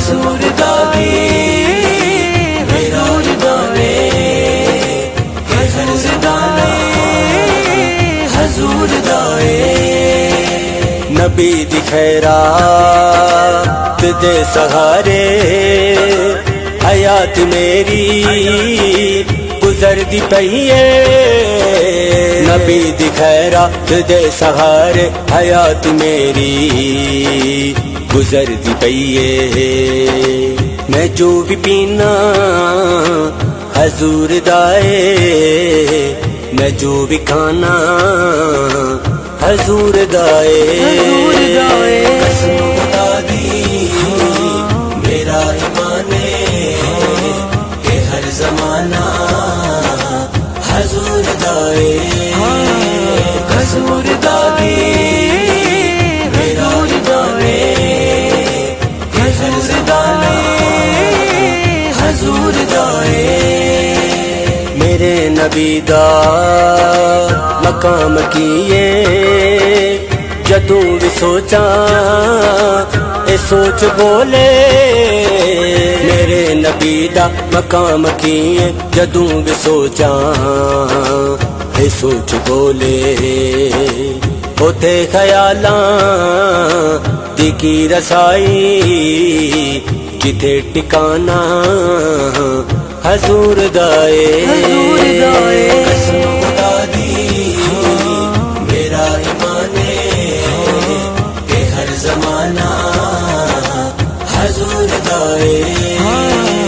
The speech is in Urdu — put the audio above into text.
حضور دادی میرا ایمانے حضور دانے حضور دائے نبی دی خیرات دے سہارے حیات میری گزر دی پئی ہے نبی دی خیرات دے سہارے حیات میری گزر دی پئی ہے میں جو بھی پینا حضور دائے میں جو بھی کھانا حضور دائے قسم خدا دی میرا ایمان ہے کہ ہر زمانہ حضور دائے حضور دادی میرا ایمان ہے کہ ہر زمانہ حضور دائے میرے نبی دا مقام کیے جدوں بھی سوچا اے سوچ بولے میرے نبی دا مقام کیے جدوں بھی سوچا اے سوچ بولے ہوتے خیالاں دی کی رسائی جتے ٹکانا حضور دائے